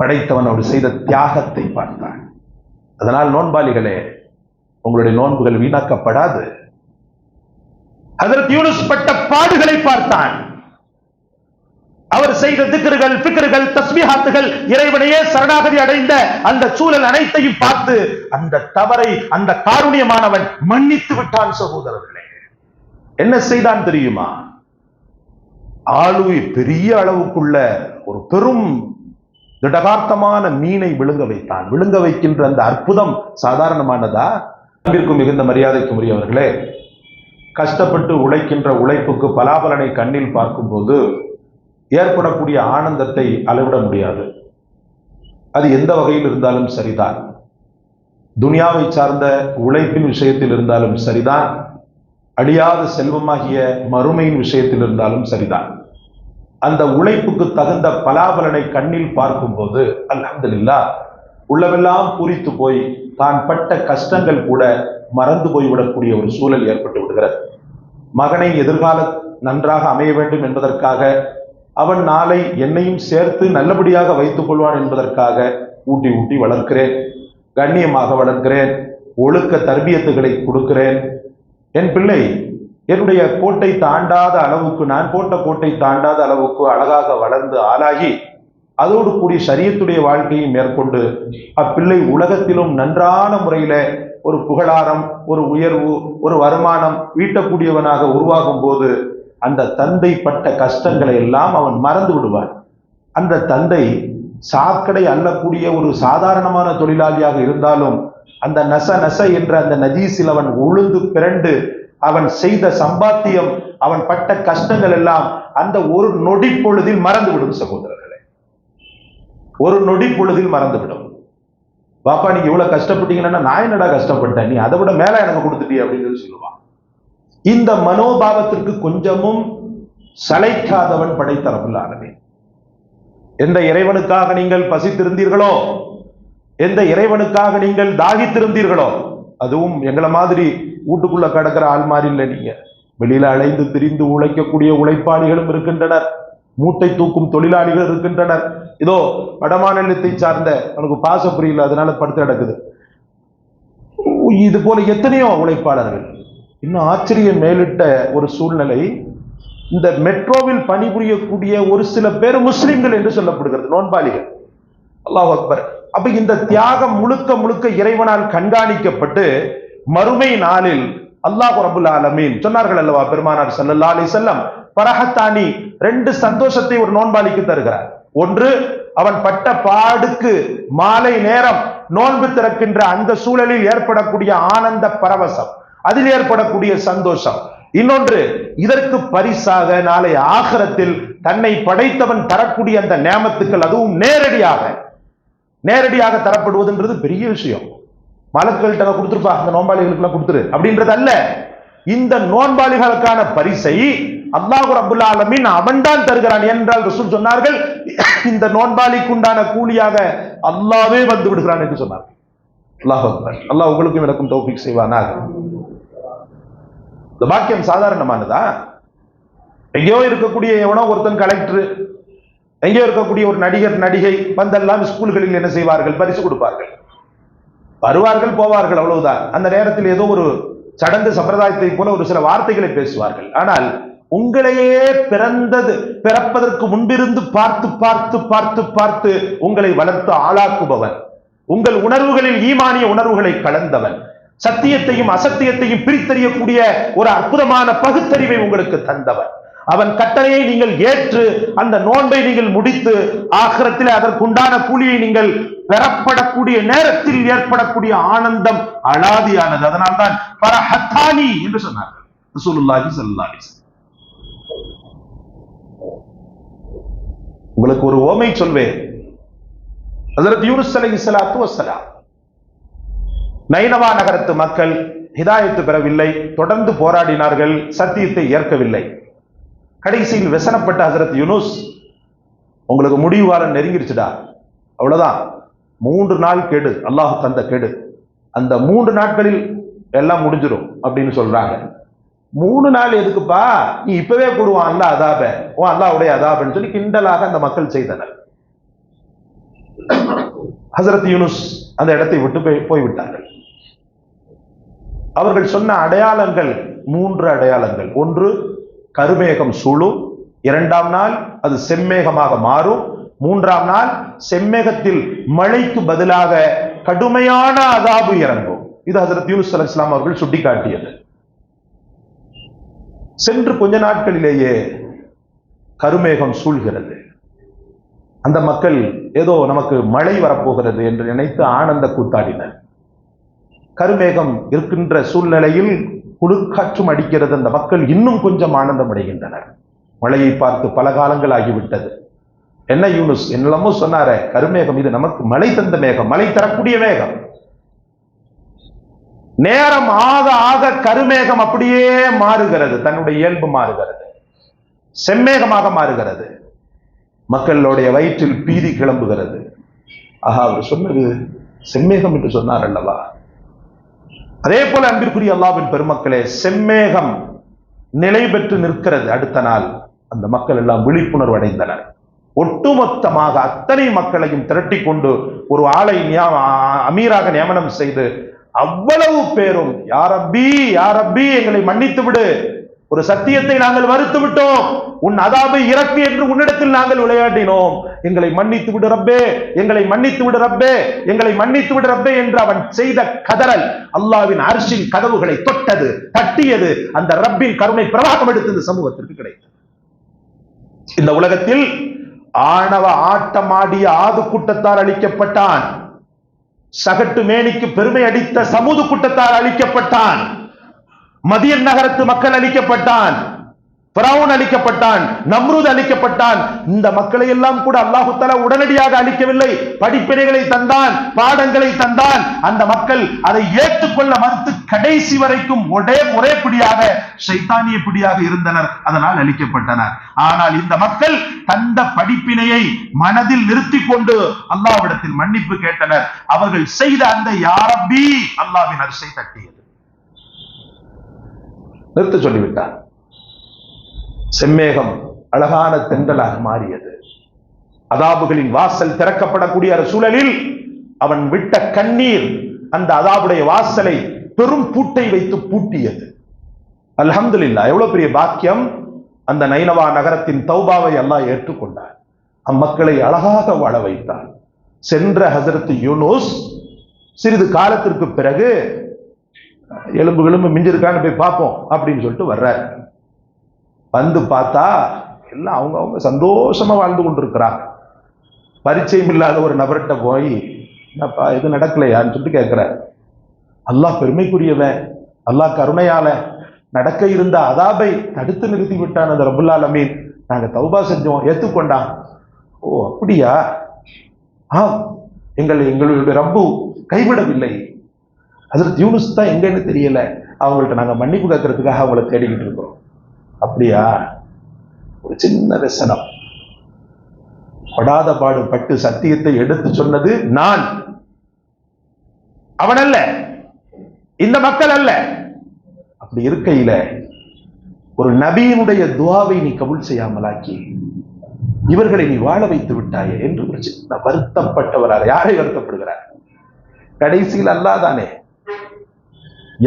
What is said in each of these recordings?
படைத்தவன் அவர் செய்த தியாகத்தை பார்த்தான். அதனால் நோன்பாளிகளே, உங்களுடைய நோன்புகள் வீணாக்கப்படாது. ஹஜ்ரத் யூனுஸ் பட்ட பாடுகளை பார்த்தான். அவர் செய்த திக்ருகள், ஃபிக்ருகள், தஸ்பீஹாத்துகள், இறைவனையே சரணாகதி அடைந்த அந்த சூழல் அனைத்தையும் பார்த்து அந்த தவறை அந்த காருண்யமானவன் மன்னித்து விட்டான். சகோதரர்களே, என்ன செய்தான் தெரியுமா? ஆளுவை பெரிய அளவுக்குள்ள ஒரு பெரும் திடகார்த்தமான மீனை விழுங்க வைத்தான். விழுங்க வைக்கின்ற அந்த அற்புதம் சாதாரணமானதா? மிகுந்த மரியாதைக்கு உரியவர்களே, கஷ்டப்பட்டு உழைக்கின்ற உழைப்புக்கு பலாபலனை கண்ணில் பார்க்கும்போது ஏற்படக்கூடிய ஆனந்தத்தை அளவிட முடியாது. அது எந்த வகையில் இருந்தாலும் சரிதான். துனியாவை சார்ந்த உழைப்பின் விஷயத்தில் இருந்தாலும் சரிதான், அழியாத செல்வமாகிய மறுமையின் விஷயத்தில் இருந்தாலும் சரிதான். அந்த உழைப்புக்கு தகுந்த பலாபலனை கண்ணில் பார்க்கும்போது அல்ஹம்துலில்லாஹ் உள்ளவெல்லாம் பூரித்து போய் தான் பட்ட கஷ்டங்கள் கூட மறந்து போய்விடக்கூடிய ஒரு சூழல் ஏற்பட்டு விடுகிறது. மகனை எதிர்கால நன்றாக அமைய வேண்டும் என்பதற்காக, அவன் நாளை என்னையும் சேர்த்து நல்லபடியாக வைத்துக் கொள்வான் என்பதற்காக ஊட்டி ஊட்டி வளர்க்கிறேன், கண்ணியமாக வளர்க்கிறேன், ஒழுக்க தர்பியத்துகளை கொடுக்கிறேன். என் பிள்ளை என்னுடைய கோட்டை தாண்டாத அளவுக்கு, நான் போட்ட கோட்டை தாண்டாத அளவுக்கு அழகாக வளர்ந்து ஆளாகி அதோடு கூடிய ஷரியத்துடைய வாழ்க்கையை மேற்கொண்டு அப்பிள்ளை உலகத்திலும் நன்றான முறையில ஒரு புகழாரம், ஒரு உயர்வு, ஒரு வருமானம் ஈட்டக்கூடியவனாக உருவாகும் போது அந்த தந்தை பட்ட கஷ்டங்களை எல்லாம் அவன் மறந்து விடுவான். அந்த தந்தை சாக்கடை அள்ளக்கூடிய ஒரு சாதாரணமான தொழிலாளியாக இருந்தாலும் அந்த நச நச என்ற அந்த நஜீஸில் அவன் உளுந்து பிறண்டு அவன் செய்த சம்பாத்தியம், அவன் பட்ட கஷ்டங்கள் எல்லாம் அந்த ஒரு நொடி பொழுதில் மறந்துவிடும். சகோதரர்களே, ஒரு நொடி பொழுதில் மறந்துவிடும். பாப்பா நீங்க இவ்வளவு கஷ்டப்பட்டீங்கன்னா நான் என்னடா கஷ்டப்பட்டேன், நீ அதை விட மேல எனக்கு கொடுத்துட்டிய அப்படின்னு சொல்லுவான். இந்த மனோபாவத்திற்கு கொஞ்சமும் சளைக்காதவன் படைத்த ரப்புல் ஆலமீன். எந்த இறைவனுக்காக நீங்கள் பசித்திருந்தீர்களோ, எந்த இறைவனுக்காக நீங்கள் தாகித்திருந்தீர்களோ, அதுவும் எங்களை மாதிரி வீட்டுக்குள்ள கிடக்கிற ஆள் மாதிரி இல்லை. நீங்க வெளியில அலைந்து திரிந்து உழைக்கக்கூடிய உழைப்பாளிகளும் இருக்கின்றனர், மூட்டை தூக்கும் தொழிலாளிகள் இருக்கின்றனர். இதோ வடமாநிலத்தை சார்ந்த அவனுக்கு பாச புரியல, அதனால படுத்து கிடக்குது. இது போல எத்தனையோ உழைப்பாளர்கள். இன்னும் ஆச்சரியம் மேலிட்ட ஒரு சூழ்நிலை, இந்த மெட்ரோவில் பணிபுரியக்கூடிய ஒரு சில பேர் முஸ்லிம்கள் என்று சொல்லப்படுகிறது, நோன்பாளிகள். அல்லாஹ் அக்பர். அப்ப இந்த தியாகம் முழுக்க முழுக்க இறைவனால் கண்காணிக்கப்பட்டு மறுமை நாளில் அல்லாஹ் ரப்புல் ஆலமீன் சொன்னார்கள் அல்லவா பெருமானார் ஸல்லல்லாஹு அலைஹி வஸல்லம், பரஹத்தானி, ரெண்டு சந்தோஷத்தை ஒரு நோன்பாளிக்கு தருகிறார். ஒன்று, அவன் பட்ட பாடுக்கு மாலை நேரம் நோன்பு திறக்கின்ற அந்த சூழலில் ஏற்படக்கூடிய ஆனந்த பரவசம், அதில் ஏற்படக்கூடிய சந்தோஷம். இன்னொன்று, இதற்கு பரிசாக நாளை ஆகிரத்தில் தன்னை படைத்தவன் தரக்கூடிய அந்த நேமத்துக்கள், அதுவும் நேரடியாக தரப்படுவதுன்றது பெரிய விஷயம். மலக்குகள்கிட்ட கொடுத்துருப்பா, அந்த நோன்பாளிகளுக்கு எல்லாம் கொடுத்துரு அப்படின்றது அல்ல. இந்த நோன்பாளிகளுக்கான பரிசை அல்லாஹ் ரப்புல் ஆலமீன் அவன்தான் தருகிறான் என்றால் ரசூல் சொன்னார்கள், இந்த நோன்பாளிக்கு உண்டான கூலியாக அல்லாஹ்வே வந்து விடுகிறான் என்று சொன்னார்கள். அல்லாஹ் அக்பர். அல்லாஹ் உங்களுக்கும் எனக்கும் தௌஃபீக் செய்வானாக. இந்த வாக்கியம் சாதாரணமானதா? எங்கேயோ இருக்கக்கூடிய எவனோ ஒருத்தன் கலெக்டர், எங்கேயோ இருக்கக்கூடிய ஒரு நடிகர் நடிகை வந்தெல்லாம் ஸ்கூல்களில் என்ன செய்வார்கள்? பரிசு கொடுப்பார்கள், வருவார்கள், போவார்கள், அவ்வளவுதான். அந்த நேரத்தில் ஏதோ ஒரு சடங்கு சம்பிரதாயத்தை போல ஒரு சில வார்த்தைகளை பேசுவார்கள். ஆனால் உங்களையே பிறப்பதற்கு முன்பிருந்து பார்த்து பார்த்து பார்த்து பார்த்து உங்களை வளர்த்து ஆளாக்குபவன், உங்கள் உணர்வுகளில் ஈமானிய உணர்வுகளை கலந்தவன், சத்தியத்தையும் அசத்தியத்தையும் பிரித்தறியக்கூடிய ஒரு அற்புதமான பகுத்தறிவை உங்களுக்கு தந்தவன், அவன் கட்டளையை நீங்கள் ஏற்று அந்த நோன்பை நீங்கள் முடித்து ஆகிரத்தில் அதற்குண்டான கூலியை நீங்கள் பெறப்படக்கூடிய நேரத்தில் ஏற்படக்கூடிய ஆனந்தம் அலாதியானது. அதனால்தான் பரஹத்தானி என்று சொன்னார்கள் ரசூலுல்லாஹி ஸல்லல்லாஹு அலைஹி வஸல்லம். உங்களுக்கு ஒரு ஓமை சொல்வேன். ஹஜ்ரத் யூனுஸ் அலைஹிஸ்ஸலாத்து வஸ்ஸலாம், நைனவா நகரத்து மக்கள் ஹிதாயத்து பெறவில்லை, தொடர்ந்து போராடினார்கள், சத்தியத்தை ஏற்கவில்லை. கடைசியில் விசனப்பட்ட ஹஜ்ரத் யூனுஸ், உங்களுக்கு முடிவு வாரம் நெருங்கிருச்சுடா, அவ்வளவுதான், 3 நாள் கெடு, அல்லாஹ் தந்த கெடு, அந்த 3 நாட்களில் எல்லாம் முடிஞ்சிடும் அப்படின்னு சொல்றாங்க. 3 நாள் எதுக்குப்பா, நீ இப்பவே கூடுவான் அல்ல அதாப, ஓ அல்லாஹ்வுடைய அதாபன்னு சொல்லி கிண்டலாக அந்த மக்கள் செய்தனர். ஹஜரத் யூனுஸ் அந்த இடத்தை விட்டு போய்விட்டார்கள். அவர்கள் சொன்ன அடையாளங்கள் 3 அடையாளங்கள். ஒன்று, கருமேகம் சூழும். 2ஆம் நாள் அது செம்மேகமாக மாறும். 3ஆம் நாள் செம்மேகத்தில் மழைக்கு பதிலாக கடுமையான அதாபு இறங்கும். இது ஹஜரத் யூனுஸ் அலைஹிஸ்ஸலாம் அவர்கள் சுட்டிக்காட்டியது. சென்று கொஞ்ச நாட்களிலேயே கருமேகம் சூழ்கிறது. அந்த மக்கள் ஏதோ நமக்கு மழை வரப்போகிறது என்று நினைத்து ஆனந்த கூத்தாடினர். கருமேகம் இருக்கின்ற சூழ்நிலையில் குளிர்காற்றும் அடிக்கிறது. அந்த மக்கள் இன்னும் கொஞ்சம் ஆனந்தம் அடைகின்றனர். மழையை பார்த்து பல காலங்கள் ஆகிவிட்டது. என்ன யூனுஸ் என்னெல்லாமோ சொன்னாரே, கருமேகம் இது நமக்கு மழை தந்த மேகம், மழை தரக்கூடிய மேகம். நேரம் ஆக ஆக கருமேகம் அப்படியே மாறுகிறது, தன்னுடைய இயல்பு மாறுகிறது, செம்மேகமாக மாறுகிறது. மக்களுடைய வயிற்றில் பீதி கிளம்புகிறது. ஆஹா, அவர் சொன்னது செம்மேகம் என்று சொன்னார் அல்லவா? அதே போல அன்பிற்குரிய அல்லாஹ்வின் பெருமக்களே, செம்மேகம் நிலை பெற்று நிற்கிறது. அடுத்த நாள் அந்த மக்கள் எல்லாம் விழிப்புணர்வு அடைந்தனர். ஒட்டுமொத்தமாக அத்தனை மக்களையும் திரட்டி கொண்டு ஒரு ஆளை அமீராக நியமனம் செய்து அவ்வளவு பேரும் யா ரப்பி யா ரப்பி எங்களை மன்னித்து விடு, ஒரு சத்தியத்தை நாங்கள் மறுத்து விட்டோம், உன் அதாபை இறக்கு என்று உன்னிடத்தில் நாங்கள் விளையாடினோம், எங்களை மன்னித்து விடு ரப்பே, எங்களை மன்னித்து விடு ரப்பே, எங்களை மன்னித்து விடு ரப்பே என்று அவன் செய்த கதறல் அல்லாஹ்வின் அர்ஷின் கதவுகளை தொட்டது, தட்டியது. அந்த ரப்பின் கருணை பிரவாகம் எடுத்து இந்த சமூகத்திற்கு கிடைத்தது. இந்த உலகத்தில் ஆணவ ஆட்டமாடிய ஆது கூட்டத்தார் அழிக்கப்பட்டான். சகட்டு மேனிக்கு பெருமை அடித்த சமூது கூட்டத்தார் அழிக்கப்பட்டான். மதியன் நகரத்து மக்கள் அழிக்கப்பட்டான். ஃபிரௌன் அழிக்கப்பட்டான். நம்ரூத் அழிக்கப்பட்டான். இந்த மக்களை எல்லாம் கூட அல்லாஹ் தஆலா உடனடியாக அழிக்கவில்லை. படிப்பினைகளை தந்தான், பாடங்களை தந்தான். அந்த மக்கள் அதை ஏற்றுக்கொள்ள மறுத்து கடைசி வரைக்கும் ஒரே பிடியாக ஷைத்தானிய பிடியாக இருந்தனர். அதனால் அழிக்கப்பட்டனர். ஆனால் இந்த மக்கள் தந்த படிப்பினையை மனதில் நிறுத்திக் கொண்டு அல்லாஹ்விடத்தில் மன்னிப்பு கேட்டனர். அவர்கள் செய்த அந்த யா ரப்பி அல்லாஹ்வின் அர்ஷை தட்டியது. நிறுத்த சொல்லிவிட்டார். செம்மேகம் அழகான தென்றலாக மாறியது. அதாபுகளின் வாசல் திறக்கப்படக்கூடிய சூழலில் அவன் விட்ட கண்ணீர் அந்த அதாபுடைய வாசலை பெரும் பூட்டை வைத்து பூட்டியது. அல்ஹம்துலில்லாஹ், எவ்வளவு பெரிய பாக்கியம்! அந்த நைனவா நகரத்தின் தௌபாவை அல்லாஹ் ஏற்றுக்கொண்டார். அம்மக்களை அழகாக வாழ வைத்தார். சென்ற ஹஜரத் யூனுஸ் சிறிது காலத்திற்கு பிறகு எலும்பு மிஞ்சிருக்கான்னு போய் பார்ப்போம் அப்படின்னு சொல்லிட்டு வர்றார். வந்து பார்த்தா எல்லாம் அவங்க சந்தோஷமா வாழ்ந்து கொண்டிருக்கிறாங்க. பரிச்சயம் இல்லாத ஒரு நபர்கிட்ட போய் என்னப்பா இது நடக்கலையான்னு சொல்லிட்டு கேட்கிறார். அல்லாஹ் பெருமைக்குரியவன், அல்லாஹ் கருணையால நடக்க இருந்த அதாபை தடுத்து நிறுத்தி விட்டான் அந்த ரப்புல் ஆலமீன். நாங்க தௌபா செஞ்சோம், ஏத்துக்கொண்டான். ஓ அப்படியா? எங்களுடைய ரப்பு கைவிடவில்லை. ஹஜ்ரத் யூனுஸ் தான் எங்கன்னு தெரியல, அவங்கள்ட்ட நாங்க மன்னிப்பு கேட்கறதுக்காக அவங்களை தேடிக்கிட்டு இருக்கோம். அப்படியா? ஒரு சின்ன விசனம். படாத பாடு பட்டு சத்தியத்தை எடுத்து சொன்னது நான், அவன் அல்ல, இந்த மக்கள் அல்ல. அப்படி இருக்கையில ஒரு நபியினுடைய துஆவை நீ கபூல் செய்யாமலாக்கி இவர்களை நீ வாழ வைத்து விட்டாயே என்று ஒரு சின்ன வருத்தப்பட்டவராக. யாரை வருத்தப்படுகிறார்? கடைசியில் அல்லாஹ் தானே.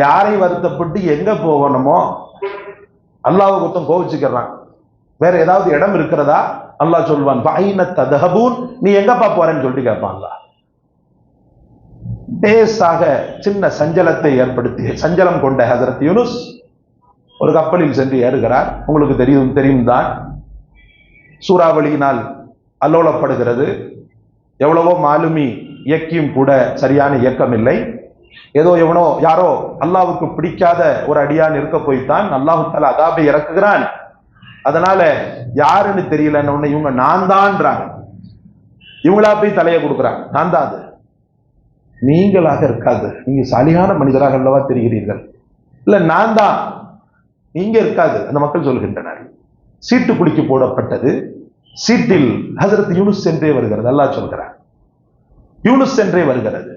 யாரை வருத்தப்பட்டு எங்க போகணுமோ அல்லாஹ்வை குத்தம் கோவிச்சுக்கிறான். வேற ஏதாவது இடம் இருக்கிறதா? அல்லாஹ் சொல்வான், நீ எங்கப்பா போறேன்னு சொல்லிட்டு கேட்பான். லேசாக சின்ன சஞ்சலத்தை ஏற்படுத்தி சஞ்சலம் கொண்ட ஹஜரத் யூனுஸ் ஒரு கப்பலில் சென்று ஏறுகிறார். உங்களுக்கு தெரியும் தான், சூறாவளியினால் அல்லோலப்படுகிறது. எவ்வளவோ மாலுமி இயக்கியும் கூட சரியான இயக்கம் இல்லை. ஏதோ யாரோ அல்லாஹ்வுக்கு பிடிக்காத ஒரு அடியான் இருக்க போய்த்தான் அல்லாஹ் தஆலா அதாபை இறக்குகிறான். அதனால யாருன்னு தெரியலன்னு இவங்க நான் தான்றாங்க. இவங்களா போய் தலையை கொடுக்குறாங்க, நான் தான் அது. நீங்களாக இருக்காது, நீங்க சாலிகான மனிதராக அல்லவா தெரிகிறீர்கள். இல்ல நான் தான், நீங்க இருக்காது அந்த மக்கள் சொல்கின்றனர். சீட்டு குலுக்கி போடப்பட்டது. சீட்டில் ஹஜரத் யூனுஸ் என்றே வருகிறது. அல்லாஹ் சொல்கிறார், யூனுஸ் என்றே வருகிறது.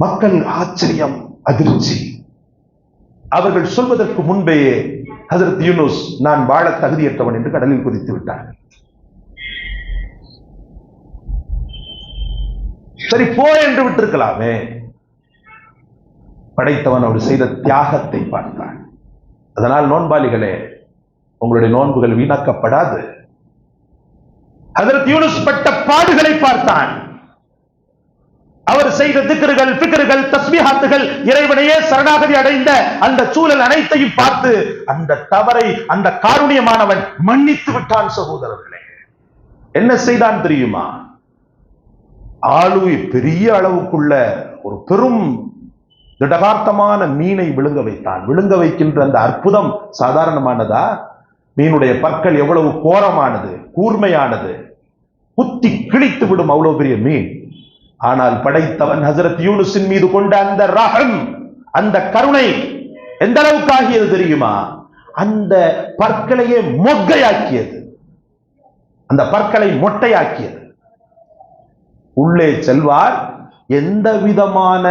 மக்கள் ஆச்சரியம், அதிர்ச்சி. அவர்கள் சொல்வதற்கு முன்பே ஹஜரத் யூனுஸ் நான் வாழ தகுதியற்றவன் என்று கடலில் குதித்து விட்டார்கள். சரி போ என்று விட்டிருக்கலாமே. படைத்தவன் அவர் செய்த தியாகத்தை பார்த்தான். அதனால் நோன்பாளிகளே, உங்களுடைய நோன்புகள் வீணாக்கப்படாது. ஹஜ்ரத் யூனுஸ் பட்ட பாடுகளை பார்த்தான். அவர் செய்த திக்ருகள், ஃபிக்ருகள், தஸ்பீஹாத்துகள், இறைவனையே சரணாகதி அடைந்த அந்த சூழல் அனைத்தையும் பார்த்து அந்த தவறை அந்த காருண்யமானவன் மன்னித்து விட்டான். சகோதரர்களே, என்ன செய்தான் தெரியுமா? ஆளுவை பெரிய அளவுக்குள்ள ஒரு பெரும் திடகார்த்தமான மீனை விழுங்க வைத்தான். விழுங்க வைக்கின்ற அந்த அற்புதம் சாதாரணமானதா? மீனுடைய பற்கள் எவ்வளவு கோரமானது, கூர்மையானது, குத்தி கிழித்து விடும் அவ்வளவு பெரிய மீன். ஆனால் படைத்தவன் ஹஜ்ரத் யூனுஸின் மீது கொண்ட அந்த ரஹம், அந்த கருணை எந்த அளவுக்கு ஆகியது தெரியுமா? அந்த பற்களையே மொக்கையாக்கியது, அந்த பற்களை மொட்டையாக்கியது. உள்ளே செல்வார், எந்த விதமான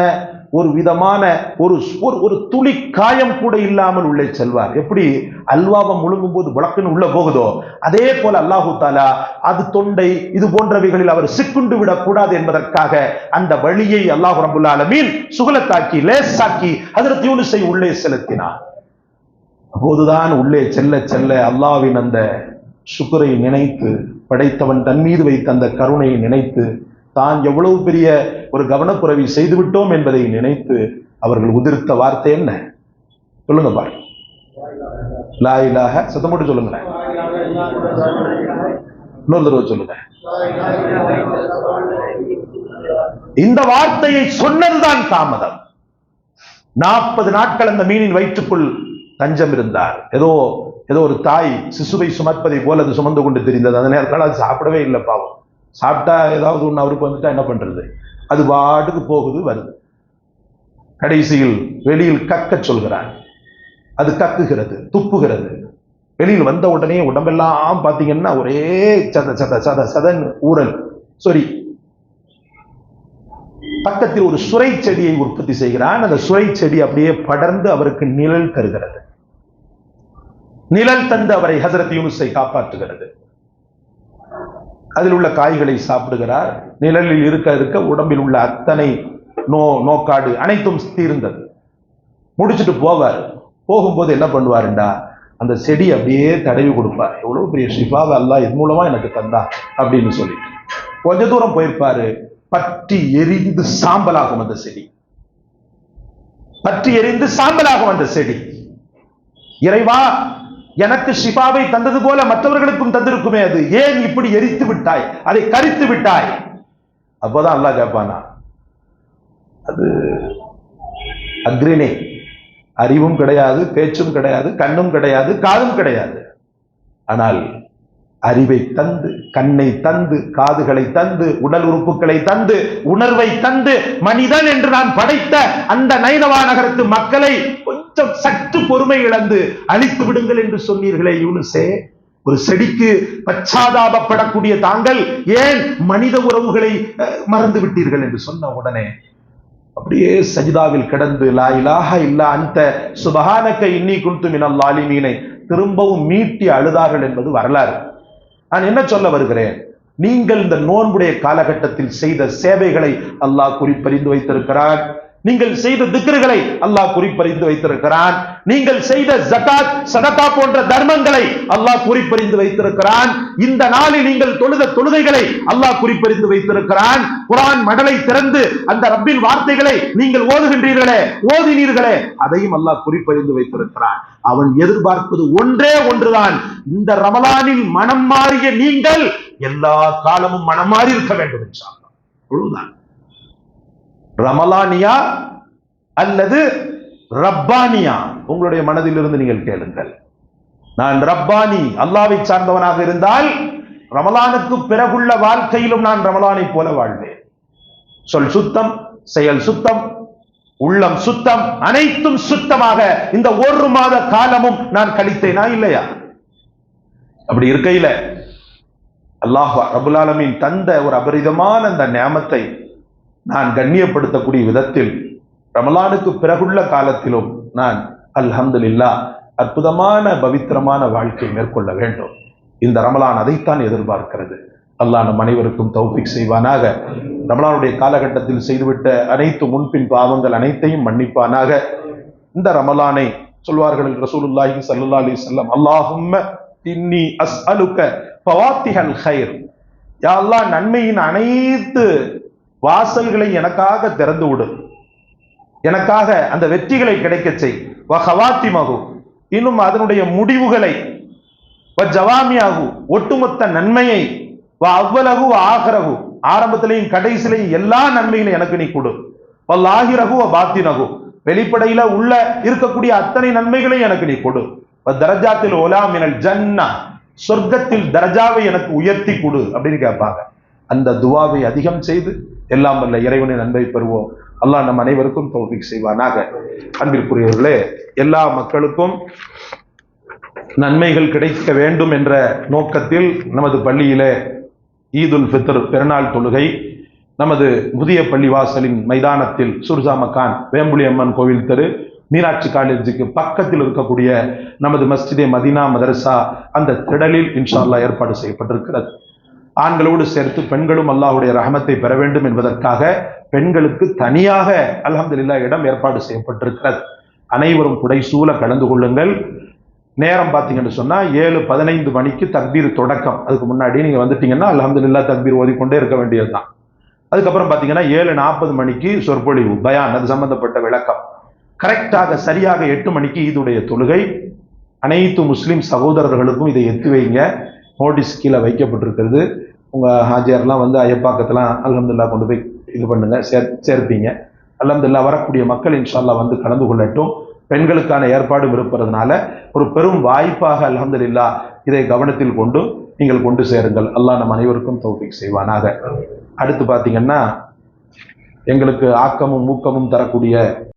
ஒரு துளி காயம் கூட இல்லாமல் உள்ளே செல்வார். எப்படி அல்வாவை முழுங்கும் போது விளக்குன்னு உள்ள போகுதோ, அதே போல அல்லாஹு தாலா அது தொண்டை இது போன்றவைகளில் அவர் சிக்குண்டு விடக்கூடாது என்பதற்காக அந்த வழியை அல்லாஹ் ரப்புல் ஆலமீன் சுகலத்தாக்கி லேசாக்கி ஹஜ்ரத் யூனுஸை உள்ளே செலுத்தினார். அப்போதுதான் உள்ளே செல்ல செல்ல அல்லாஹ்வின் அந்த சுக்ரை நினைத்து, படைத்தவன் தன் மீது வைத்த அந்த கருணையை நினைத்து, தான் எவ்வளவு பெரிய ஒரு கவனக்குறைவை செய்துவிட்டோம் என்பதை நினைத்து அவர்கள் உதிர்த்த வார்த்தை என்ன? சொல்லுங்க பாரு. லா இலாஹ, சத்தம் போட்டு சொல்லுங்க. இன்னொரு தடவை சொல்லுங்க. இந்த வார்த்தையை சொன்னதுதான் தாமதம். 40 நாட்கள் அந்த மீனின் வயிற்றுக்குள் தஞ்சம் இருந்தார். ஏதோ ஒரு தாய் சிசுவை சுமப்பதை போல அது சுமந்து கொண்டு தெரிந்தது. அந்த நேரத்தில் அது சாப்பிடவே இல்லை. பாவம், சாப்பிட்டா ஏதாவது ஒன்று அவருக்கு வந்துட்டா என்ன பண்றது? அது பாட்டுக்கு போகுது வருது. கடைசியில் வெளியில் கக்க சொல்கிறான். அது கக்குகிறது, துப்புகிறது. வெளியில் வந்த உடனே உடம்பெல்லாம் பார்த்தீங்கன்னா ஒரே சத சத சத சதன் ஊரல் சொரி. பக்கத்தில் ஒரு சுரை செடியை உற்பத்தி செய்கிறான். அந்த சுரை செடி அப்படியே படர்ந்து அவருக்கு நிழல் தருகிறது. நிழல் தந்து அவரை ஹஜ்ரத் யூனுஸை காப்பாற்றுகிறது. அதில் உள்ள காய்களை சாப்பிடுகிறார். நிழலில் இருக்க இருக்க உடம்பில் உள்ள அத்தனை நோக்காடு அனைத்தும் தீர்ந்தது. முடிச்சுட்டு போவார். போகும்போது என்ன பண்ணுவாருண்டா, அந்த செடி அப்படியே தடவி கொடுப்பார். எவ்வளவு பெரிய ஷிஃபாவை அல்லாஹ் இது மூலமா எனக்கு தந்தா அப்படின்னு சொல்லிட்டு கொஞ்ச தூரம் போயிருப்பாரு. பற்றி எரிந்து சாம்பலாகும் அந்த செடி. பற்றி எரிந்து சாம்பலாகும் அந்த செடி. இறைவா, எனக்கு ஷிஃபாவை தந்தது போல மற்றவர்களுக்கும் தந்திருக்குமே, அது ஏன் இப்படி எரித்து விட்டாய், அதை கரித்து விட்டாய்? அப்போதான் அல்லாஹ் கேட்பானா, அது அக்ரினே, அறிவும் கிடையாது, பேச்சும் கிடையாது, கண்ணும் கிடையாது, காதும் கிடையாது. ஆனால் அறிவை தந்து, கண்ணை தந்து, காதுகளை தந்து, உடல் உறுப்புகளை தந்து, உணர்வை தந்து, மனிதன் என்று நான் படைத்த அந்த நைனவா நகரத்து மக்களை கொஞ்சம் சற்று பொறுமை இழந்து அழித்து விடுங்கள் என்று சொன்னீர்களே யூனுஸே. ஒரு செடிக்கு பச்சாதாபப்படக்கூடிய தாங்கள் ஏன் மனித உறவுகளை மறந்து விட்டீர்கள் என்று சொன்ன உடனே அப்படியே சஜிதாவில் கிடந்து லா இலாஹ இல்லா அன்த சுபஹானக இன்னி குன்து மினல் ஸாலிமீனை திரும்பவும் மீட்டி அழுதார்கள் என்பது வரலாறு. நான் என்ன சொல்ல வருகிறேன்? நீங்கள் இந்த நோன்புடைய காலகட்டத்தில் செய்த சேவைகளை அல்லாஹ் குறிப்பறிந்து வைத்திருக்கிறார். நீங்கள் செய்த திக்ருகளை அல்லாஹ் குறிப்பறிந்து வைத்திருக்கிறான். நீங்கள் செய்த ஜகாத், சதகா போன்ற தர்மங்களை அல்லாஹ் குறிப்பறிந்து வைத்திருக்கிறான். இந்த நாளில் நீங்கள் தொழுத தொழுகைகளை அல்லாஹ் குறிப்பறிந்து வைத்திருக்கிறான். குர்ஆன் மடலை திறந்து அந்த ரப்பின் வார்த்தைகளை நீங்கள் ஓதுகின்றீர்களே, ஓதினீர்களே, அதையும் அல்லாஹ் குறிப்பறிந்து வைத்திருக்கிறான். அவன் எதிர்பார்ப்பது ஒன்றே ஒன்றுதான். இந்த ரமலானில் மனம் மாறிய நீங்கள் எல்லா காலமும் மனம் மாறி இருக்க வேண்டும் இன்ஷாஅல்லாஹ். அவ்வளவுதான். ரமலானியா அல்லது ரப்பானியா, உங்களுடைய மனதில் இருந்து நீங்கள் கேளுங்கள். நான் ரப்பானி, அல்லாஹ்வை சார்ந்தவனாக இருந்தால் ரமலானுக்கு பிறகுள்ள வாழ்க்கையிலும் நான் ரமலானை போல வாழ்வேன். சொல் சுத்தம், செயல் சுத்தம், உள்ளம் சுத்தம், அனைத்தும் சுத்தமாக இந்த 1 மாத காலமும் நான் கழித்தேனா இல்லையா? அப்படி இருக்கையில அல்லாஹ் ரப்புல் ஆலமீன் தந்த ஒரு அபரிதமான அந்த நியாமத்தை நான் கண்ணியப்படுத்தக்கூடிய விதத்தில் ரமலானுக்கு பிறகுள்ள காலத்திலும் நான் அல்ஹம்துலில்லாஹ் அற்புதமான பவித்திரமான வாழ்க்கை மேற்கொள்ள வேண்டும். இந்த ரமலான் அதைத்தான் எதிர்பார்க்கிறது. அல்லாஹ் நம் அனைவருக்கும் தௌஃபீக் செய்வானாக. ரமலானுடைய காலகட்டத்தில் செய்துவிட்ட அனைத்து முன்பின் பாவங்கள் அனைத்தையும் மன்னிப்பானாக. இந்த ரமலானை சொல்வார்கள் ரசூலுல்லாஹி ஸல்லல்லாஹு அலைஹி வஸல்லம், அல்லாஹும்ம இன்னி அஸ்அலுக ஃபவாத்திஹல் கைர், யா அல்லாஹ் நன்மையின் அனைத்து வாசல்களை எனக்காக திறந்து விடு, எனக்காக அந்த வெற்றிகளை கிடைக்க செய். வஹவாத்திமஹு, இன்னும் அதனுடைய முடிவுகளை, வஜவாமியாகு ஒட்டுமொத்த நன்மையை, அவ்வளகு ஆகரகு ஆரம்பத்திலையும் கடைசிலையும் எல்லா நன்மைகளையும் எனக்கு நீ கொடு. வல்லாஹிரகு பாத்தினகு வெளிப்படையில உள்ள இருக்கக்கூடிய அத்தனை நன்மைகளையும் எனக்கு நீ கொடு. தரஜாத்தில் ஒலா மினல் ஜன்னா, சொர்க்கத்தில் தரஜாவை எனக்கு உயர்த்தி கொடு அப்படின்னு கேட்பாங்க. அந்த துவாவை அதிகம் செய்து எல்லாம் வல்ல இறைவனின் அன்பை பெறுவோம். அல்லாஹ் நம் அனைவருக்கும் தௌஃபீக் செய்வானாக. அன்பிற்குரியவர்களே, எல்லா மக்களுக்கும் நன்மைகள் கிடைக்க வேண்டும் என்ற நோக்கத்தில் நமது பள்ளியிலே ஈதுல் ஃபித்ர் பெருநாள் தொழுகை நமது புதிய பள்ளிவாசலின் மைதானத்தில் சுர்ஜா மக்கான் வேம்புலி அம்மன் கோவில் தெரு மீனாட்சி காலேஜுக்கு பக்கத்தில் இருக்கக்கூடிய நமது மஸ்ஜிதே மதீனா மதரசா அந்த திடலில் இன்ஷா அல்லாஹ் ஏற்பாடு செய்யப்பட்டிருக்கிறது. ஆண்களோடு சேர்த்து பெண்களும் அல்லாஹ்வுடைய ரஹமத்தை பெற வேண்டும் என்பதற்காக பெண்களுக்கு தனியாக அல்ஹம்துலில்லாஹ் இடம் ஏற்பாடு செய்யப்பட்டிருக்கிறது. அனைவரும் புடைசூழ கலந்து கொள்ளுங்கள். நேரம் பார்த்தீங்கன்னு சொன்னா 7:15 மணிக்கு தக்பீர் தொடக்கம். அதுக்கு முன்னாடி நீங்க வந்துட்டீங்கன்னா அல்ஹம்துலில்லாஹ் தக்பீர் ஓதிக்கொண்டே இருக்க வேண்டியதுதான். அதுக்கப்புறம் பார்த்தீங்கன்னா 7:40 மணிக்கு சொற்பொழிவு பயான், அது சம்பந்தப்பட்ட விளக்கம். கரெக்டாக சரியாக 8 மணிக்கு ஈதுடைய தொழுகை. அனைத்து முஸ்லிம் சகோதரர்களுக்கும் இதை எத்தி வைங்க. நோட்டீஸ் கீழே வைக்கப்பட்டிருக்கிறது. உங்க ஹாஜியார்லாம் வந்து ஐயப்பாக்கத்தெல்லாம் அல்ஹம்துலில்லாஹ் கொண்டு போய் இது பண்ணுங்க, சேர்ப்பீங்க. அல்ஹம்துலில்லாஹ் வரக்கூடிய மக்கள் இன்ஷா அல்லாஹ் வந்து கலந்து கொள்ளட்டும். பெண்களுக்கான ஏற்பாடும் இருப்பதனால ஒரு பெரும் வாய்ப்பாக அல்ஹம்துலில்லாஹ் இதை கவனத்தில் கொண்டு நீங்கள் கொண்டு சேருங்கள். அல்லாஹ் நம் அனைவருக்கும் தௌஃபீக் செய்வானாக. அடுத்து பார்த்தீங்கன்னா, எங்களுக்கு ஆக்கமும் ஊக்கமும் தரக்கூடிய